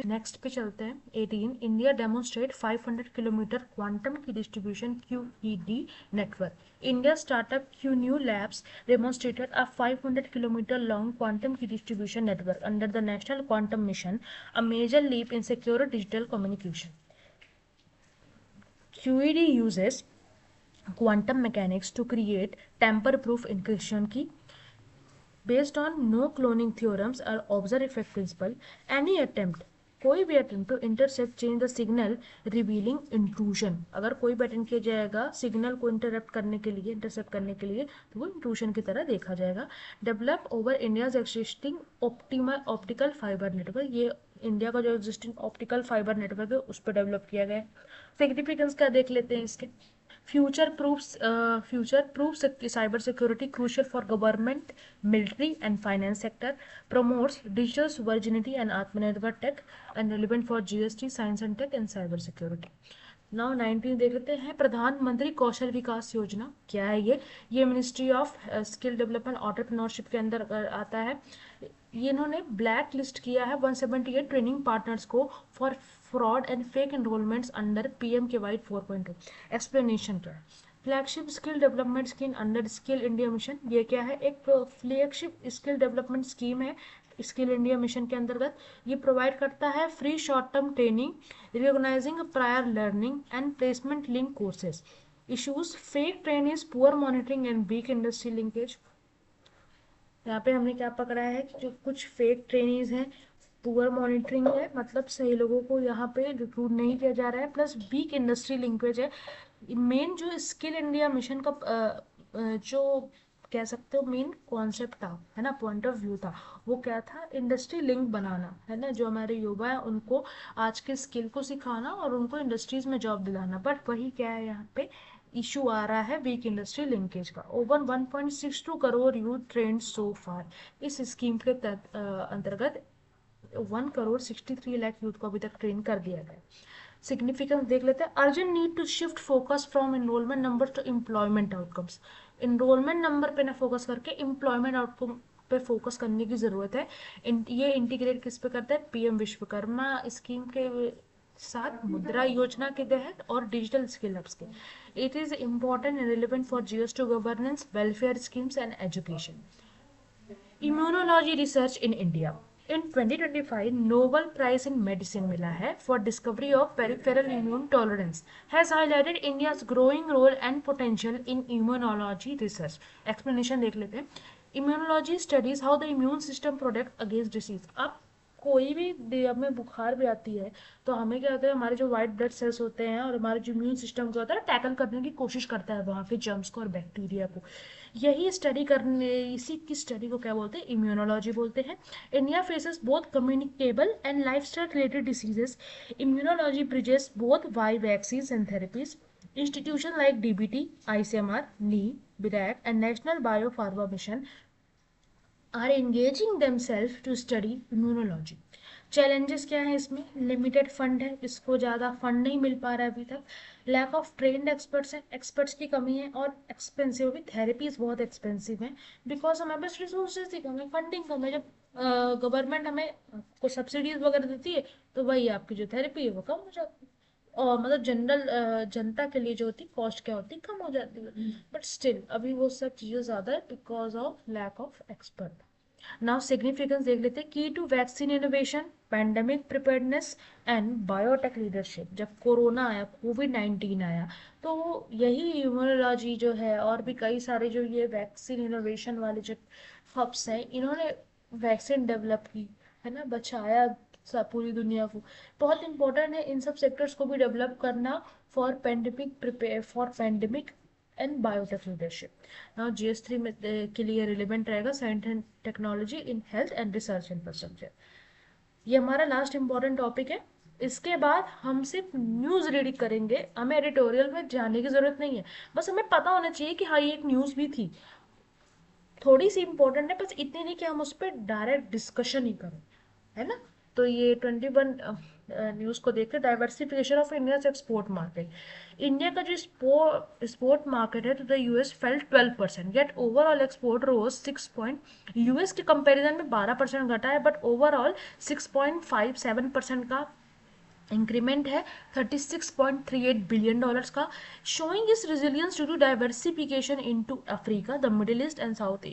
नेक्स्ट पे चलते हैं। 18 India demonstrate 500 kilometre quantum key distribution QED network. India startup QNew labs demonstrated a 500 kilometre long quantum key distribution network under the national quantum mission, a major leap in secure digital communication. QED uses quantum mechanics to create tamper-proof encryption key based on no cloning theorems or observer effect principle. Any attempt, कोई भी attempt to intercept change the signal revealing intrusion, अगर कोई भी attempt किया जाएगा signal को interrupt करने के लिए, इंटरसेप्ट करने के लिए, तो वो इंट्रूजन की तरह देखा जाएगा। Develop over India's existing optical fibre network, ये इंडिया का जो एग्जिस्टिंग ऑप्टिकल फाइबर नेटवर्क है उस पर डेवलप किया गया है। सिग्निफिकेंस क्या देख लेते हैं इसके। future proofs cyber security crucial for government, military and finance sector, promotes digital sovereignty and Atmanirbhar tech and relevant for GST, science and tech and cyber security. Now 19 देख लेते हैं। प्रधानमंत्री कौशल विकास योजना क्या है ये ministry of skill development entrepreneurship के अंदर आता है। ये इन्होंने ब्लैक लिस्ट किया है 178 ट्रेनिंग पार्टनर्स को for fraud and fake enrolments under PMKY 4.0। Explanation क्या है। Flagship skill development scheme under skill India mission, ये क्या है, एक फ्लैगशिप स्किल डेवलपमेंट स्कीम है स्किल इंडिया मिशन के अंतर्गत। ये प्रोवाइड करता है free short term training, recognising prior learning and placement link courses. Issues fake training, poor monitoring and weak industry linkage. यहाँ पे हमने क्या पकड़ा है, जो कुछ फेक ट्रेनिंग्स हैं, पुअर मॉनिटरिंग है, मतलब सही लोगों को यहाँ पे रिक्रूट नहीं किया जा रहा है, प्लस वीक इंडस्ट्री लिंकेज है। मेन जो स्किल इंडिया मिशन का जो कह सकते हो मेन कॉन्सेप्ट था, है ना, पॉइंट ऑफ व्यू था, वो क्या था, इंडस्ट्री लिंक बनाना, है ना, जो हमारे युवा है उनको आज के स्किल को सिखाना और उनको इंडस्ट्रीज में जॉब दिलाना। बट वही क्या है यहाँ पे, इशू आ रहा है वीक इंडस्ट्री लिंकेज का। Over 1.62 crore youth trained so far. इस स्कीम के अंतर्गत 1 करोड़ 63 लाख यूथ को अभी तक ट्रेन कर दिया गया। सिग्निफिकेंस देख लेते हैं। Urgent need to shift focus from enrolment number to employment outcomes. Enrolment number पे ना फोकस करके एम्प्लॉयमेंट आउटकम पे फोकस करने की ज़रूरत है। ये इंटीग्रेट किस पे करता है? पीएम विश्वकर्मा स्कीम के साथ, मुद्रा योजना के तहत और डिजिटल स्किल हब्स के। It is important and relevant for GS2 governance, welfare schemes and education. Immunology research in India. In 2025 Nobel prize in medicine मिला है for discovery of peripheral immune tolerance has highlighted India's growing role and potential in immunology research. Explanation देख लेते हैं। Immunology studies how the immune system protect against disease. अब कोई भी हमें बुखार भी आती है तो हमें क्या होता है, हमारे जो वाइट ब्लड सेल्स होते हैं और हमारे जो इम्यून सिस्टम जो होता है टैकल करने की कोशिश करता है वहाँ के जर्म्स को और बैक्टीरिया को। यही स्टडी करने, इसी की स्टडी को क्या बोलते हैं? इम्यूनोलॉजी बोलते हैं। India faces both communicable and lifestyle related diseases. Immunology bridges both why vaccine and therapies. Institution like DBT, ICMR, NII, BRAC and National Biopharma Mission are engaging themselves to study immunology. Challenges क्या है इसमें? Limited fund है, इसको ज़्यादा fund नहीं मिल पा रहा है अभी तक। लैक ऑफ ट्रेंड एक्सपर्ट्स है, एक्सपर्ट्स की कमी है, और एक्सपेंसिव भी, थेरेपीज बहुत एक्सपेंसिव है बिकॉज हमारे पास रिसोर्सेज की कमी है, फंडिंग कम है। जब गवर्नमेंट हमें को सब्सिडीज वगैरह देती है तो वही आपकी जो थेरेपी है वो कम हो जाती है, और मतलब जनरल जनता के लिए जो होती कॉस्ट क्या होती कम हो जाती है। बट स्टिल अभी वो सब चीज़ें ज़्यादा है because of lack of expert. Now significance देख लेते हैं। Key to vaccine innovation, pandemic preparedness and biotech leadership. जब कोरोना आया, कोविड-19 आया, तो यही इम्यूनोलॉजी जो है और भी कई सारे जो ये वैक्सीन इनोवेशन वाले जो हब्स हैं, इन्होंने वैक्सीन डेवलप की, है ना, बचाया पूरी दुनिया को। बहुत इंपॉर्टेंट है इन सब सेक्टर्स को भी डेवलप करना for pandemic prepare, for pandemic and biotech leadership. Now GS3 में के लिए रिलेवेंट रहेगा science and technology in health and research infrastructure. ये हमारा लास्ट इंपॉर्टेंट टॉपिक है। इसके बाद हम सिर्फ न्यूज़ रीडिंग करेंगे, हमें एडिटोरियल में जाने की ज़रूरत नहीं है, बस हमें पता होना चाहिए कि हाँ ये एक न्यूज़ भी थी, थोड़ी सी इंपॉर्टेंट है, बस इतनी नहीं कि हम उस पर डायरेक्ट डिस्कशन ही करें, है ना। तो ये 21 न्यूज़ को देखते, diversification of India's export market. India का जो एक्सपोर्ट मार्केट है तो the US fell 12%, get overall export rose 6 US के कंपैरिजन में 12% घटा है, बट ओवरऑल 6.57% का इंक्रीमेंट है, $36.38 बिलियन का, शोइंग इस resilience due to diversification into Africa, the Middle East and South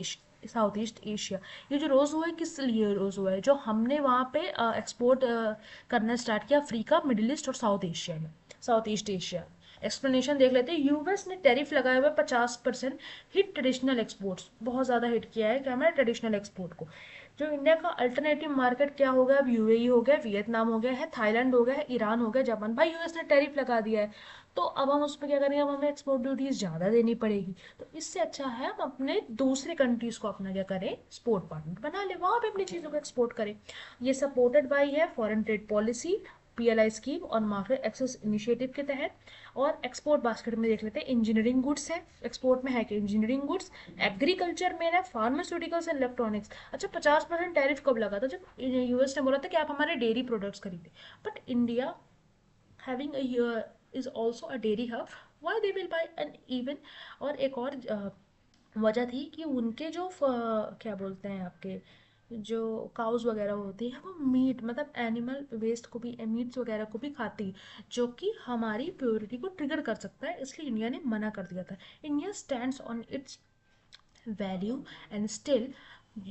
East Asia. ये जो रोज़ हुआ है किस लिए रोज़ हुआ है? जो हमने वहाँ पे एक्सपोर्ट करना स्टार्ट किया अफ्रीका, मिडिल ईस्ट और साउथ ईस्ट एशिया। एक्सप्लेनेशन देख लेते हैं। यूएस ने टैरिफ लगाया हुआ 50%, हिट ट्रेडिशनल एक्सपोर्ट्स, बहुत ज़्यादा हिट किया है क्या हमारे ट्रेडिशनल एक्सपोर्ट को। जो इंडिया का अल्टरनेटिव मार्केट क्या हो गया? अब UAE हो गया, वियतनाम हो गया है, थाईलैंड हो गया है, ईरान हो गया, जापान। भाई US ने टैरिफ लगा दिया है तो अब हम उस पर क्या करेंगे? अब हमें एक्सपोर्ट ड्यूटीज ज़्यादा देनी पड़ेगी। तो इससे अच्छा है हम अपने दूसरे कंट्रीज़ को अपना क्या करें? एक्सपोर्ट पार्टनर बना ले, वहाँ पे अपनी चीज़ों को एक्सपोर्ट करें। ये सपोर्टेड बाई है foreign trade policy, PLI scheme और मार्केट एक्सेस इनिशिएटिव के तहत। और एक्सपोर्ट बास्केट में देख लेते हैं। इंजीनियरिंग गुड्स है एक्सपोर्ट में, है कि इंजीनियरिंग गुड्स, एग्रीकल्चर में है, फार्मास्यूटिकल्स एंड इलेक्ट्रॉनिक्स। अच्छा 50% टैरिफ कब लगा था? जब US ने बोला था कि आप हमारे डेयरी प्रोडक्ट्स खरीदें। But India having a is also a dairy hub, why they will buy an even. और एक और वजह थी कि उनके जो क्या बोलते हैं आपके जो काउज वगैरह होती है वो मीट, मतलब एनिमल वेस्ट को भी, मीट्स वगैरह को भी खाती, जो कि हमारी प्योरिटी को ट्रिगर कर सकता है, इसलिए इंडिया ने मना कर दिया था। India stands on it's value and still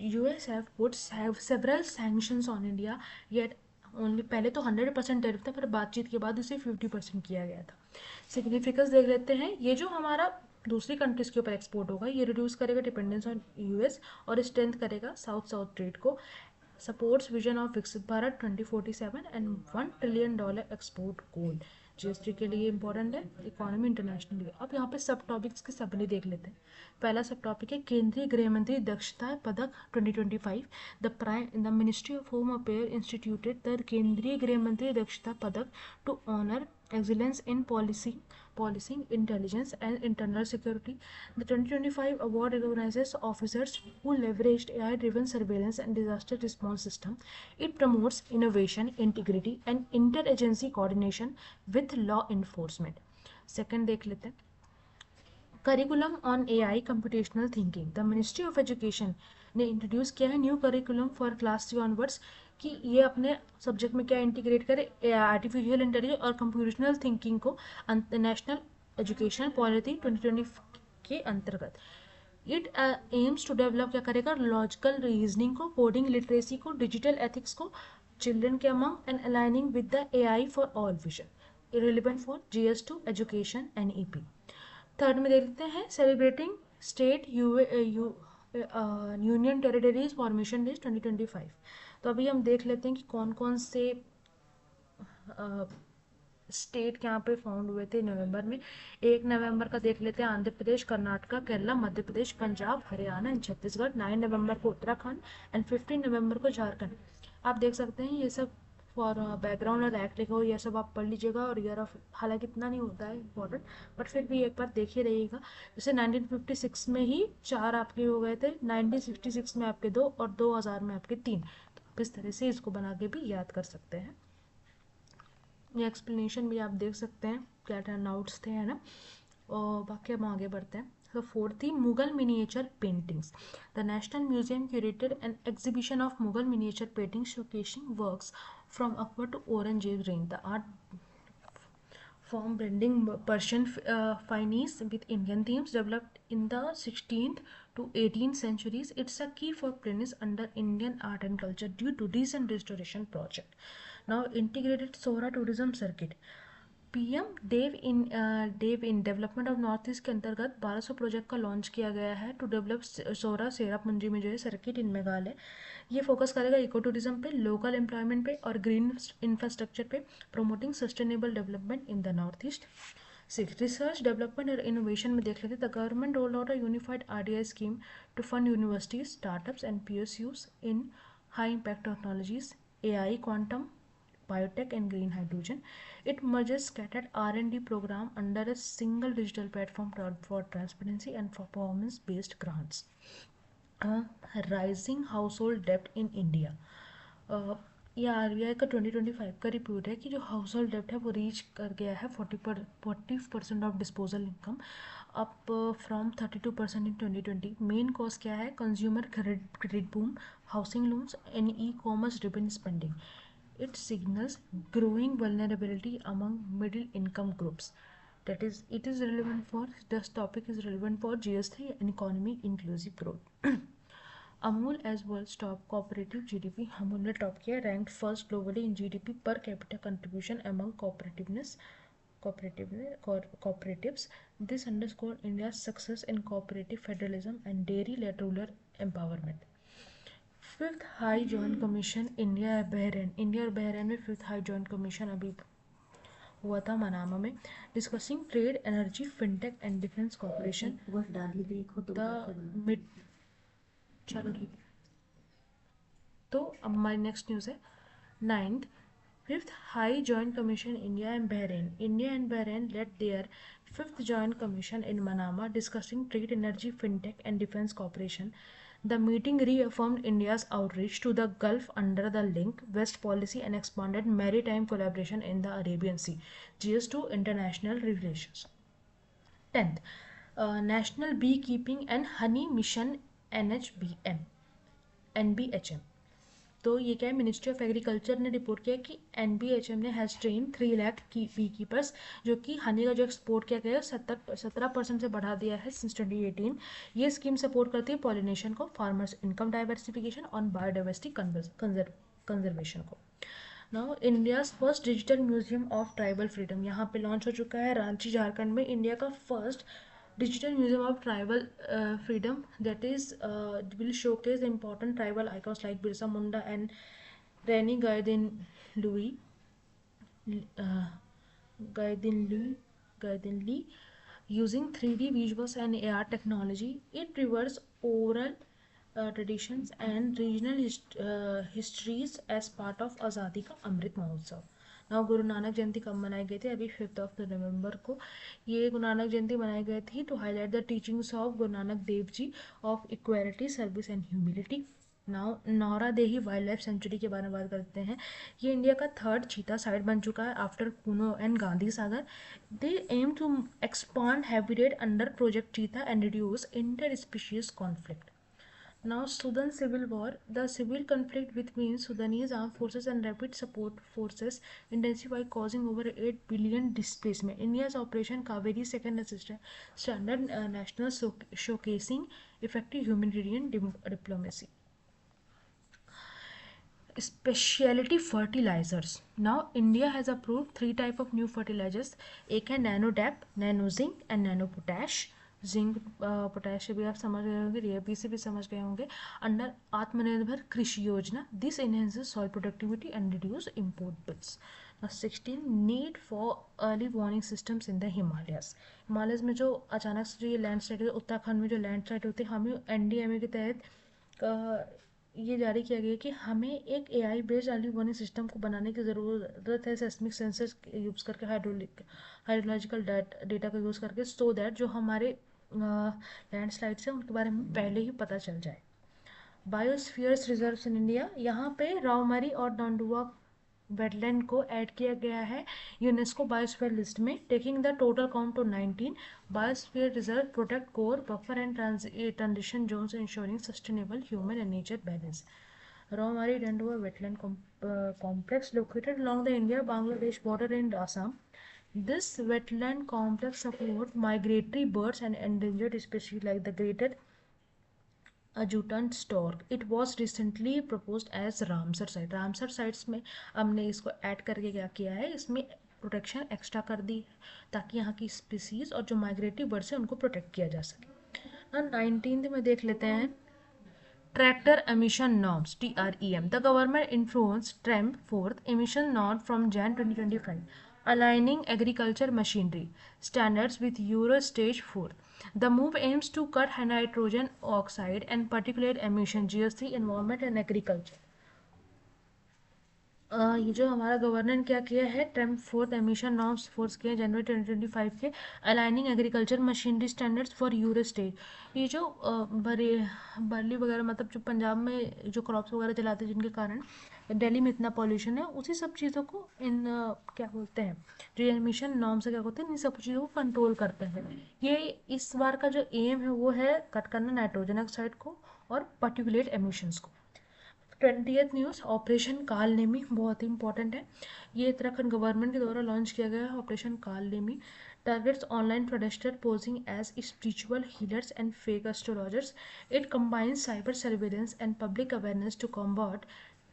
US have put several sanctions on India, yet only, पहले तो 100% टैरिफ था, फिर बातचीत के बाद इसे 50% किया गया था। सिग्निफिकेंस देख लेते हैं। ये जो हमारा दूसरी कंट्रीज के ऊपर एक्सपोर्ट होगा ये रिड्यूस करेगा डिपेंडेंस ऑन US और स्ट्रेंथ करेगा साउथ साउथ ट्रेड को। सपोर्ट्स विजन ऑफ विकसित Bharat 2047 and $1 trillion export goal. GS3 के लिए इंपॉर्टेंट है, इकोनॉमी इंटरनेशनल। अब यहाँ पे सब टॉपिक्स के सबने देख लेते हैं। पहला सब टॉपिक है केंद्रीय गृह मंत्री दक्षता पदक 2025। The ministry of home affair instituted the केंद्रीय गृह मंत्री दक्षता पदक to honour excellence in policing, intelligence, and internal security. The 2025 award recognizes officers who leveraged AI-driven surveillance and disaster response system. It promotes innovation, integrity, and interagency coordination with law enforcement. Second देख लेते हैं, curriculum on AI computational thinking. The ministry of education ने introduce किया है new curriculum for class 3 onwards कि ये अपने subject में क्या इंटीग्रेट करे, आर्टिफिशियल इंटेलिजेंस और कंप्यूटेशनल थिंकिंग को नेशनल एजुकेशनल पॉलिसी 2020 के अंतर्गत. इट एम्स टू डेवलप क्या करेगा, लॉजिकल रीजनिंग को, कोडिंग लिटरेसी को, डिजिटल एथिक्स को चिल्ड्रन के among and aligning with the AI for all vision relevant for GS2 education and EP. Third में देखते हैं celebrating state union territories formation days 2025. तो अभी हम देख लेते हैं कि कौन कौन से स्टेट यहाँ पे फाउंड हुए थे नवंबर में. 1 नवंबर का देख लेते हैं आंध्र प्रदेश, कर्नाटका, केरला, मध्य प्रदेश, पंजाब, हरियाणा एंड छत्तीसगढ़. 9 नवंबर को उत्तराखंड एंड 15 नवंबर को झारखंड. आप देख सकते हैं ये सब फॉर बैकग्राउंड और एक्ट लिखा हो, यह सब आप पढ़ लीजिएगा. और ईयर ऑफ हालांकि इतना नहीं होता है इम्पोर्टेंट, बट फिर भी एक बार देख ही रहिएगा. जैसे 1956 में ही 4 आपके हो गए थे, 1966 में आपके 2 और 2000 में आपके 3. तो आप इस तरह से इसको बना के भी याद कर सकते हैं. ये एक्सप्लेनेशन भी आप देख सकते हैं क्या टर्न आउट्स थे, है ना. और बाकी हम आगे बढ़ते हैं. So fourth थी Mughal miniature paintings. The National Museum curated an exhibition of Mughal miniature paintings showcasing works from Akbar to Aurangzeb's reign. The art form blending Persian finesse with Indian themes developed in the 16th to 18th centuries. It's a key for pioneers under Indian art and culture due to recent restoration project. Now integrated Sohra tourism circuit. PM DevINE development of North East के अंतर्गत 1200 project का launch किया गया है to develop सोरा सेरापुंजी में जो है circuit in Meghalaya. ये फोकस करेगा इको टूरिज्म पे, लोकल एम्प्लॉयमेंट पे और ग्रीन इंफ्रास्ट्रक्चर पे, promoting sustainable development in the North East. Six research development और इनोवेशन में देख लेते. The government roll out a unified RDI scheme to fund universities, startups and PSUs in high impact technologies, AI, quantum, biotech and green hydrogen. It merges scattered R&D program under a single digital platform for transparency and for performance-based grants. Rising household debt in India. ये RBI का 2025 का report है कि जो house hold डेप्ट है वो reach कर गया है 40% of disposal income, up from 32% in 2020. Main cause क्या है, consumer credit boom, housing loans and E-commerce driven spending. It signals growing vulnerability among middle income groups. That is, it is relevant for, this topic is relevant for GS3 and economy inclusive growth. Amul as world's top cooperative GDP. Amul ने top किया, ranked first globally in GDP per capita contribution among cooperatives. This underscores India's success in cooperative federalism and dairy-led rural empowerment. Fifth high joint commission India और Bahrain में fifth high joint commission अभी हुआ था Manama में, discussing trade, energy, fintech and defence corporation. चलो ठीक है. तो अब हमारी नेक्स्ट न्यूज़ है. 9th Fifth High Joint Commission India and Bahrain. India and Bahrain led their fifth joint commission in Manama discussing trade, energy, fintech and defense cooperation. The meeting reaffirmed India's outreach to the Gulf under the Link West policy and expanded maritime collaboration in the Arabian Sea. GS2 International Relations. 10th National Beekeeping and Honey Mission NBHM. तो ये क्या है, ministry of agriculture ने report किया कि NBHM ने has train 3 lakh beekeepers, जो कि हनी का जो एक्सपोर्ट किया गया है 17% से बढ़ा दिया है सिंस 2018. ये स्कीम सपोर्ट करती है पॉलिनेशन को, फार्मर्स इनकम डाइवर्सिफिकेशन और बायोडाइवर्सिटी कंजर्वेशन को. Now India's first digital museum of tribal freedom यहाँ पे लॉन्च हो चुका है रांची झारखंड में. इंडिया का first Digital Museum of Tribal Freedom that is will showcase important tribal icons like Birsa Munda and Rani Gaidinli using 3D visuals and AR technology. It preserves oral traditions and regional histories as part of Azadi Ka Amrit Mahotsav. ना गुरु नानक जयंती कब मनाई गई थी? अभी 5 नवंबर को ये गुरु नानक जयंती मनाई गई थी to highlight the teachings of Guru Nanak Dev ji of equality, service and humility. Now Nauradehi wild life sanctuary के बारे में बात करते हैं। ये इंडिया का थर्ड चीता साइट बन चुका है after Kuno and Gandhi Sagar. They aim to expand habitat under project cheetah and reduce interspecies conflict. Now, Sudan civil war. The civil conflict between Sudanese armed forces and rapid support forces intensified, causing over 8 billion displacement. India's Operation Kaveri Second Assistance Standard National showcasing effective humanitarian diplomacy. Specialty fertilizers. Now, India has approved 3 type of new fertilizers. एक है nano DAP, nano zinc and nano potash. Zinc potash से भी आप समझ गए होंगे, DAP से भी समझ गए होंगे। अंडर आत्मनिर्भर कृषि योजना, this enhances soil productivity and reduce import bills. Now 16, need for early warning systems in the Himalayas. Himalayas में जो अचानक से जो ये लैंडस्लाइड है, उत्तराखंड में जो लैंडस्लाइड होती है, हमें एनडीएमए के तहत ये जारी किया गया कि हमें एक AI based early warning system को बनाने की ज़रूरत है, सेस्मिक सेंसर्स यूज़ करके, हाइड्रोलॉजिकल डेटा का यूज़ करके, सो दैट जो हमारे लैंडस्लाइड्स हैं उनके बारे में पहले ही पता चल जाए। बायोस्फीयर्स रिजर्व्स इन इंडिया, यहाँ पे रावमारी और डांडुआ वेटलैंड को ऐड किया गया है यूनेस्को बायोस्फीयर लिस्ट में, taking the total count to 19। Biosphere reserve protect core buffer and transition zones, ensuring sustainable human and nature balance. Raumari Dandua wetland complex located along the India-Bangladesh border in Assam. This wetland complex supports migratory birds and endangered species like the greater adjutant stork. It was recently proposed as Ramsar site. Ramsar sites में हमने इसको add करके क्या किया है, इसमें protection extra कर दी ताकि यहाँ की स्पीसीज और जो माइग्रेटरी बर्ड्स हैं उनको प्रोटेक्ट किया जा सके। 19th में देख लेते हैं tractor emission norms TREM. The government influenced TREM fourth emission norm from Jan 2025, aligning agriculture machinery standards with Euro Stage 4. The move aims to cut nitrogen oxide and particulate emission GS3 environment and agriculture. ये जो हमारा government क्या किया है, ट्रेम fourth emission norms force किया जनवरी 2025 के, aligning agriculture machinery standards for euro state. ये जो बर्ली वगैरह, मतलब जो पंजाब में जो क्रॉप्स वगैरह चलाते हैं जिनके कारण दिल्ली में इतना पॉल्यूशन है, उसी सब चीज़ों को इन क्या बोलते हैं, जो एमिशन नॉर्म से क्या बोलते हैं, इन सब चीज़ों को कंट्रोल करते हैं। ये इस बार का जो एम है वो है कट करना नाइट्रोजन ऑक्साइड को और पर्टिकुलेट एमिशंस को। 20th न्यूज़, ऑपरेशन काल नेमी बहुत ही इंपॉर्टेंट है। ये उत्तराखंड गवर्नमेंट के द्वारा लॉन्च किया गया है operation Kalanemi. Targets online protester posing as spiritual healers and fake astrologers. It combines cyber surveillance and public awareness to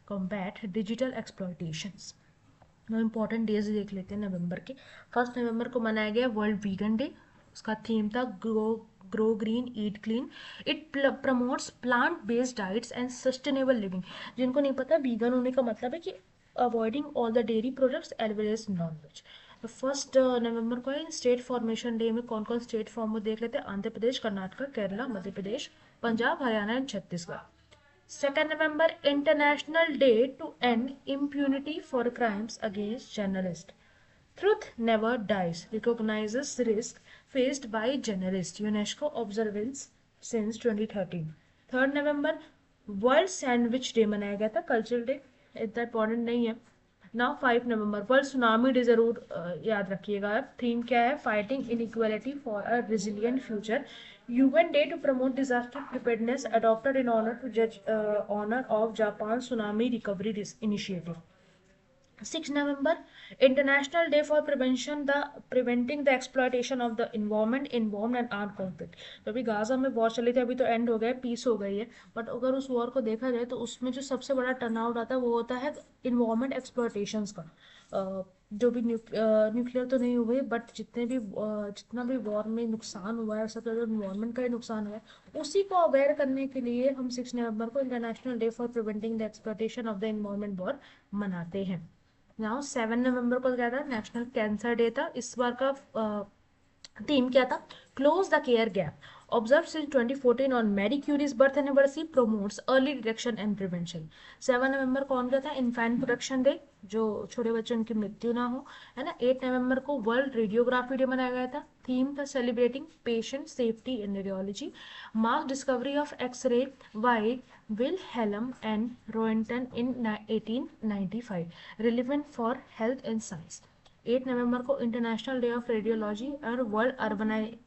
combat digital exploitations. Important days देख लेते हैं नवंबर के। 1 नवंबर को मनाया गया वर्ल्ड वीगन डे। उसका थीम था grow green eat clean. It promotes plant based diets and sustainable living. जिनको नहीं पता, वीगन होने का मतलब है कि avoiding all the dairy products as well as non veg. 1 नवंबर को है स्टेट फॉर्मेशन डे। में कौन कौन स्टेट फॉर्म देख लेते हैं, Andhra Pradesh, Karnataka, Kerala, Madhya Pradesh, Punjab, Haryana and Chhattisgarh. 2 November, International Day to End Impunity for Crimes Against Journalists. Truth Never Dies recognizes risk faced by journalists. UNESCO observance since 2013. 3 November, World Sandwich Day मनाया गया था, cultural day, इतना इंपॉर्टेंट नहीं है। Now 5 नवंबर, world tsunami day ज़रूर याद रखिएगा आप। थीम क्या है, fighting inequality for a resilient future. UN Day to promote disaster preparedness, adopted in honor of Japan Tsunami Recovery Initiative. 6 November, International Day for preventing the exploitation of the environment in bomb and armed conflict. तो अभी Gaza में war चली थी, अभी तो and हो गया, piece हो गई है, बट अगर उस वॉर को देखा जाए तो उसमें जो सबसे बड़ा टर्नआउट आता है वो होता है इन्वायरमेंट एक्सप्लॉयटेशंस का। जो भी न्यूक्लियर तो नहीं हुए, बट जितना भी वॉर में नुकसान हुआ है, सबसे ज़्यादा इन्वायरमेंट का ही नुकसान हुआ है। उसी को अवेयर करने के लिए हम 6 नवंबर को international day for preventing the exploitation of the environment war मनाते हैं। नाउ 7 नवंबर को क्या था, नेशनल कैंसर डे था। इस बार का थीम क्या था, close the care gap. observed since 2014 on Marie Curie's birth anniversary promotes early detection and prevention. 7 नवंबर कौन का था? इन्फेंट प्रोटेक्शन डे, जो छोटे बच्चों की मृत्यु ना हो, है ना। 8 नवंबर को वर्ल्ड रेडियोग्राफी डे मनाया गया था। थीम था celebrating patient safety in radiology. Mark discovery of X ray by Wilhelm and Roentgen in 1895, relevant for health and science. 8 नवंबर को इंटरनेशनल डे ऑफ रेडियोलॉजी और वर्ल्ड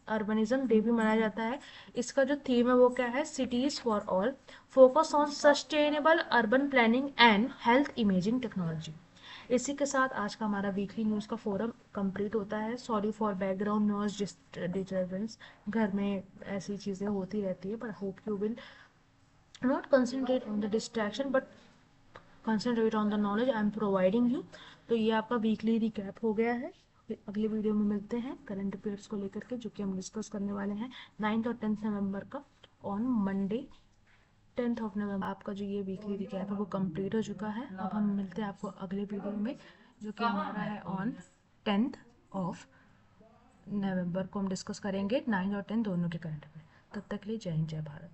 अर्बनिज्म डे भी मनाया जाता है। इसका जो थीम है वो क्या है? Cities for all, focus on sustainable urban planning and health imaging technology. इसी के साथ आज का हमारा वीकली न्यूज़ का फोरम कंप्लीट होता है। Sorry for background noise disturbance, घर में ऐसी चीज़ें होती रहती है, पर hope you will not concentrate on the distraction but concentrate on the knowledge I am providing you. तो ये आपका वीकली रिकैप हो गया है। फिर अगले वीडियो में मिलते हैं करंट अफेयर्स को लेकर के, जो कि हम डिस्कस करने वाले हैं 9th और 10th नवंबर का on Monday 10th of November. आपका जो ये वीकली रिकैप है वो कंप्लीट हो चुका है। अब हम मिलते हैं आपको अगले वीडियो में, जो कि हमारा है ऑन 10th ऑफ नवंबर को। हम डिस्कस करेंगे 9 और 10 दोनों के करंट अफेयर। तब तक के लिए जय हिंद जय भारत।